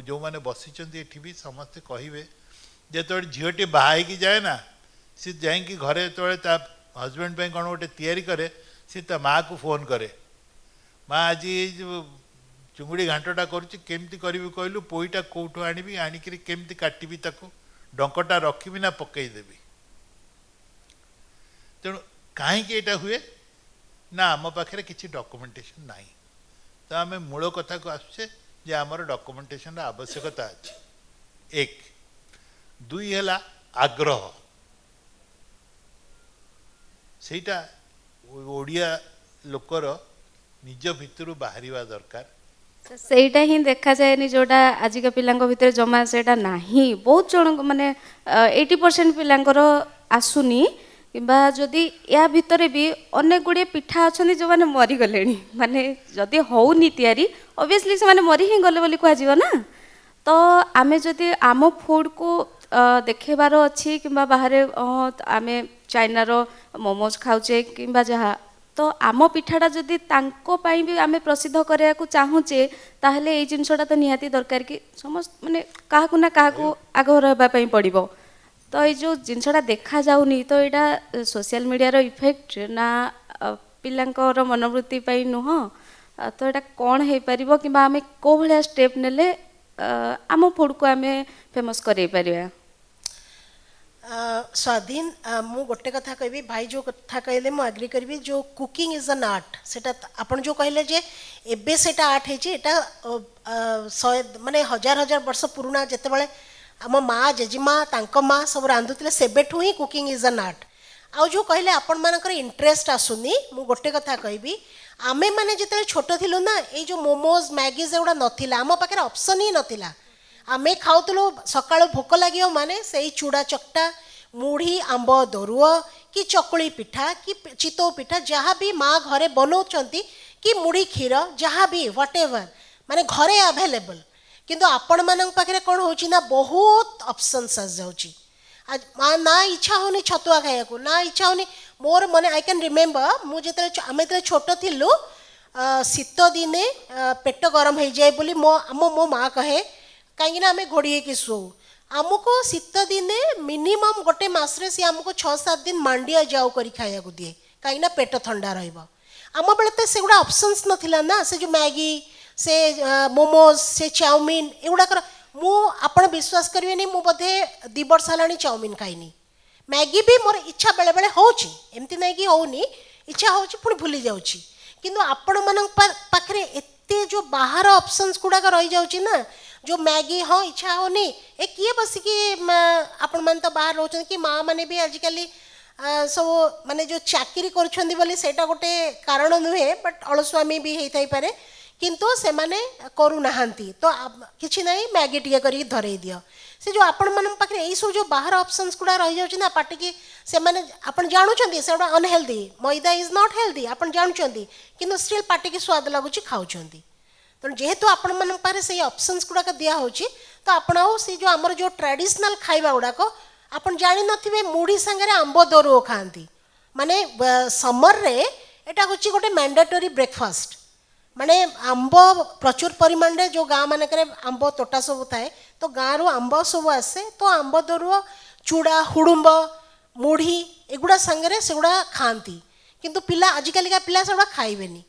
जो मैंने बसी भी समस्ते कहे जो झीटी बाहर जाए ना सी जाकि घरे जो हजबैंड पे कौन गोटे तैयारी करे सी ता माँ को फोन करे माँ आज ये जो चुंगुड़ी घांटटा करुच्ची केमती करी कहलु पोईटा कौटू आनिबी आनिकी केमती काटिबी ताकू डंकटा रखिबी ना पकईदेवी तेणु कहीं यहाँ हुए ना आम पाखे किसी डॉक्यूमेंटेशन ना तो आम मूल कथा को आसुचे जे आमर डॉक्यूमेंटेशन आवश्यकता अच्छे एक दुई है आग्रह सेटा ओडिया लोकर निज भितर बाहर दरकार ସେଇଟା ହିଁ ଦେଖାଯାଏନି ଯୋଉଟା ଆଜିକା ପିଲାଙ୍କ ଭିତରେ ଜମା ସେଇଟା ନାହିଁ ବହୁତ ଜଣ ମାନେ 80% ପିଲାଙ୍କର ଆସୁନି କିମ୍ବା ଯଦି ୟା ଭିତରେ ବି ଅନେକ ଗୁଡ଼ିଏ ପିଠା ଅଛନ୍ତି ଯେଉଁମାନେ ମରିଗଲେଣି ମାନେ ଯଦି ହଉନି ତିଆରି ଅବଭିୟସଲି ସେମାନେ ମରି ହିଁ ଗଲେ ବୋଲି କୁହାଯିବ ନା ତ ଆମେ ଯଦି ଆମ ଫୁଡ଼କୁ ଦେଖେଇବାର ଅଛି କିମ୍ବା ବାହାରେ ଆମେ ଚାଇନାର ମୋମୋଜ୍ ଖାଉଛେ କିମ୍ବା ଯାହା ତ ଆମ ପିଠାଟା ଯଦି ତାଙ୍କ ପାଇଁ ବି ଆମେ ପ୍ରସିଦ୍ଧ କରିବାକୁ ଚାହୁଁଛେ ତାହେଲେ ଏଇ ଜିନିଷଟା ତ ନିହାତି ଦରକାର କି ସମସ୍ତ ମାନେ କାହାକୁ ନା କାହାକୁ ଆଗଭର ହେବା ପାଇଁ ପଡ଼ିବ ତ ଏଇ ଯେଉଁ ଜିନିଷଟା ଦେଖାଯାଉନି ତ ଏଇଟା ସୋସିଆଲ ମିଡ଼ିଆର ଇଫେକ୍ଟ ନା ପିଲାଙ୍କର ମନୋବୃତ୍ତି ପାଇଁ ନୁହଁ ତ ଏଇଟା କ'ଣ ହେଇପାରିବ କିମ୍ବା ଆମେ କେଉଁ ଭଳିଆ ଷ୍ଟେପ୍ ନେଲେ ଆମ ଫୁଡ଼କୁ ଆମେ ଫେମସ୍ କରେଇ ପାରିବା स्वाधीन मु गोटे कथा कहबी भाई जो कथा कहले मु एग्री करबी जो कुकिंग इज एन आर्ट सेटा आपण जो कहले जे एबे सेटा आर्ट है जे एटा माने हजार हजार वर्ष पुराना जते बेले आम माँ जेजीमा तांको माँ सब रांधुतिले सेबेठु ही कुकिंग इज एन आर्ट आउ जो कहले आपण मानकर इंटरेस्ट आसुनी मु गोटे कथा कहबी आमे माने जते छोट थिलु ना ए जो मोमोज मैगीज एगुडा नथिला आम पाखे ऑप्शन ही नथिला आमे खाउतलो सकाळो भोक लागियो माने सेई चूड़ा चकटा मुढ़ी आंब दरुआ कि चकुली पिठा कि चितौ पिठा जहाँ भी माँ घरे बनाउछंती कि मुढ़ी क्षीर जहाँ भी व्हाटएवर माने घरे अवेलेबल किंतु आपण मानक पाखे कौन होची ना बहुत ऑप्शंस आस जाउची आज माँ ना इच्छा होनी छतुआ खाया को ना इच्छा होनी मोर मने आई कैन रिमेम्बर मु जेते आमे ते छोट थिलु शीत दिने पेट गरम हो जाए बोली मो माँ कहे कहीं आम घोड़ी की शो आमको शीत दिने मिनिमम गोटे मसरे सी आमको 6-7 दिन मांडिया जाऊ करी खाया को दिए कहीं पेट ठंडा रम बेले तो से गुड़ा ऑप्शंस नथिला ना से जो मैगी से मोमोज से चाउमीन एगुड़ाक मुझे विश्वास करेंगे मु बोधे 2 वर्ष है चाउमीन खाइनी मैगी भी मोर इच्छा बेले बेले होची एमती नहीं कि होनी इच्छा होची पुणी भूली जाउची किंतु आपण मन पाखरे एते जो बाहर ऑप्शंस गुड़ाक रही जाउची ना जो मैगी हाँ इच्छा होनी ए किए बसिकी आपण मन तो बाहर रोचन कि माँ मैंने भी आजिकल सब माने जो चाकरी करा गोटे कारण नुहे बट अलस्वामी भी होता ही पारे किंतु से माने करू नाहांती तो किछि नहीं मैगी टिके करी धरई दियो से जो आपण मन पाखे यही सब जो बाहर ऑप्शंस गुड़ा रही जाउछि ना पार्टी की से माने आपण जानुछंती से unhealthy maida is not healthy आपण जानुछंती किंतु स्टिल पार्टी की स्वाद लागुछि खाउछंती तो जेहेतु आपण मन पारे से ऑप्शंस गुड़ाक दिया होछि तो आपण से जो आमर जो ट्रेडिशनल खाइबा गुड़ाक आपण जानि नथिबे मुढ़ी संगे आंब दरुओ खाती माने समर रे एटा होछि गोटे मैंडेटरी ब्रेकफास्ट माने आंब प्रचुर परिमाण रे जो गाँ मानक आंब तोटा सब थाए तो गाँ रु आंब सब आसे तो आंब दरुओ चूड़ा हुड़ुंब मुढ़ी एगुड़ा संगे से गुड़ा खाती किंतु पिला आजिकालिका पिला से खाइबेनी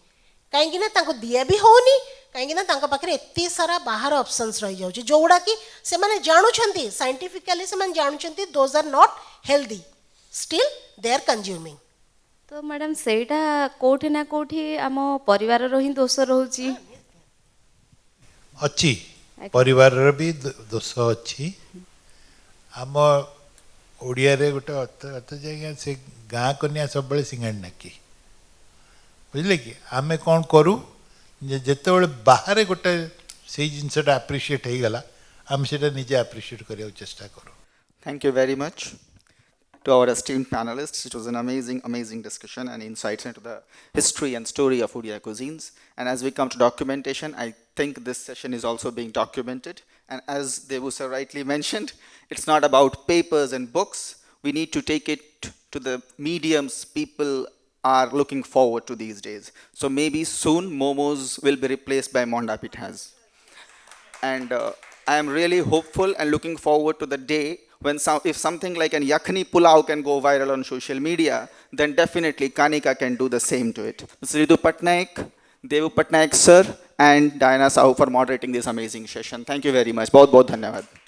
कहीं ना दिया भी होनी कहीं पाखे एत सारा बाहर ऑप्शंस रही जाऊँ जो गुड़ा कि से माने जानुछंती साइंटिफिकली से माने जानुछंती those are not healthy still they are consuming तो मैडम सेटा कोठी ना कोठी आम परिवार रो ही दोष रहउची अच्छी परिवार भी दोष अच्छी आम ओडिया रे गोटे अर्थ जाइए से गाँ कन्या सब बड़े सिंगाड़ी नाकी बुझले कि आम कौन करूँ जिते बड़े बाहर गोटे से जिनसा आप्रिशिएट हो गला आम से निजे आप्रिशिएट करने चेष्टा करूँ Thank you very much to our esteemed panelists. It was an amazing discussion and insights into the history and story of Odia cuisines. And as we come to documentation, I think this session is also being documented. And as Devu sir rightly mentioned, it's not about papers and books. We need to take it to the mediums people are looking forward to these days. So maybe soon momos will be replaced by Monda Pithas. And I am really hopeful and looking forward to the day when if something like an yakhni pulao can go viral on social media, then definitely Kanika can do the same to it. Mr. Ritu Patnaik, Devu Patnaik sir and Diana Sahu for moderating this amazing session. Thank you very much. बहुत बहुत धन्यवाद.